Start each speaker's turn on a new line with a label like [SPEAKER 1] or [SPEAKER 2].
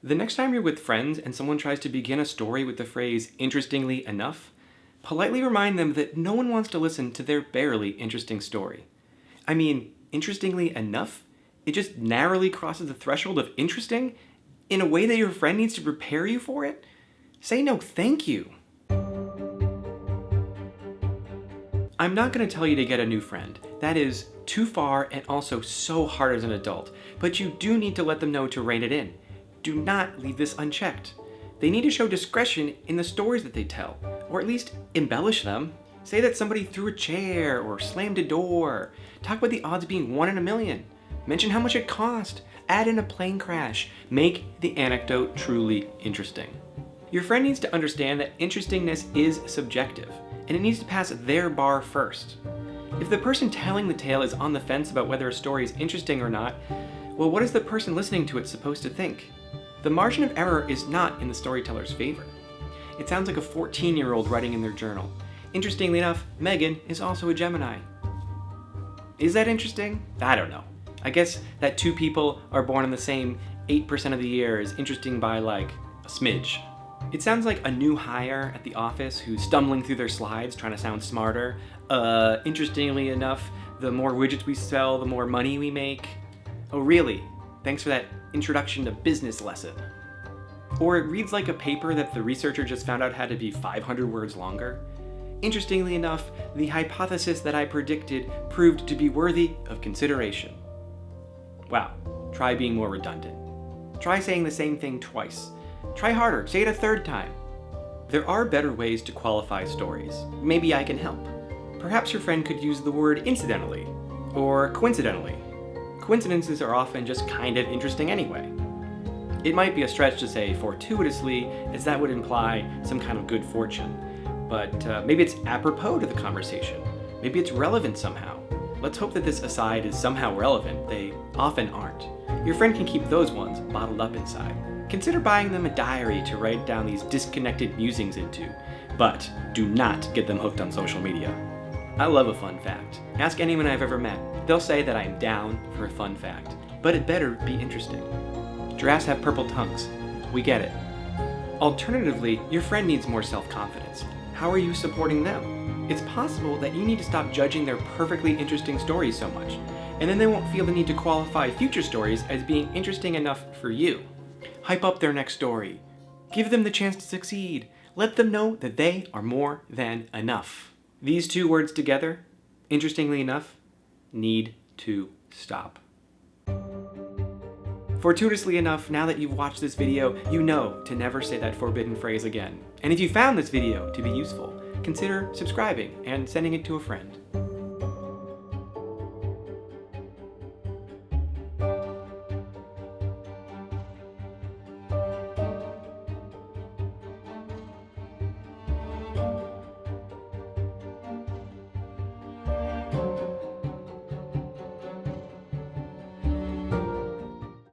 [SPEAKER 1] The next time you're with friends and someone tries to begin a story with the phrase, interestingly enough, politely remind them that no one wants to listen to their barely interesting story. I mean, interestingly enough? It just narrowly crosses the threshold of interesting in a way that your friend needs to prepare you for it? Say no thank you. I'm not going to tell you to get a new friend. That is too far and also so hard as an adult. But you do need to let them know to rein it in. Do not leave this unchecked. They need to show discretion in the stories that they tell, or at least embellish them. Say that somebody threw a chair or slammed a door. Talk about the odds being 1 in a million. Mention how much it cost. Add in a plane crash. Make the anecdote truly interesting. Your friend needs to understand that interestingness is subjective, and it needs to pass their bar first. If the person telling the tale is on the fence about whether a story is interesting or not, well, what is the person listening to it supposed to think? The margin of error is not in the storyteller's favor. It sounds like a 14-year-old writing in their journal. Interestingly enough, Megan is also a Gemini. Is that interesting? I don't know. I guess that 2 people are born in the same 8% of the year is interesting by like a smidge. It sounds like a new hire at the office who's stumbling through their slides trying to sound smarter. Interestingly enough, the more widgets we sell, the more money we make. Oh really? Thanks for that introduction to business lesson. Or it reads like a paper that the researcher just found out had to be 500 words longer. Interestingly enough, the hypothesis that I predicted proved to be worthy of consideration. Wow, try being more redundant. Try saying the same thing twice. Try harder, say it a 3rd time. There are better ways to qualify stories. Maybe I can help. Perhaps your friend could use the word incidentally, or coincidentally. Coincidences are often just kind of interesting anyway. It might be a stretch to say fortuitously, as that would imply some kind of good fortune. But maybe it's apropos to the conversation. Maybe it's relevant somehow. Let's hope that this aside is somehow relevant. They often aren't. Your friend can keep those ones bottled up inside. Consider buying them a diary to write down these disconnected musings into, but do not get them hooked on social media. I love a fun fact. Ask anyone I've ever met. They'll say that I'm down for a fun fact, but it better be interesting. Giraffes have purple tongues. We get it. Alternatively, your friend needs more self-confidence. How are you supporting them? It's possible that you need to stop judging their perfectly interesting stories so much, and then they won't feel the need to qualify future stories as being interesting enough for you. Hype up their next story. Give them the chance to succeed. Let them know that they are more than enough. These 2 words together, interestingly enough, need to stop. Fortuitously enough, now that you've watched this video, you know to never say that forbidden phrase again. And if you found this video to be useful, consider subscribing and sending it to a friend.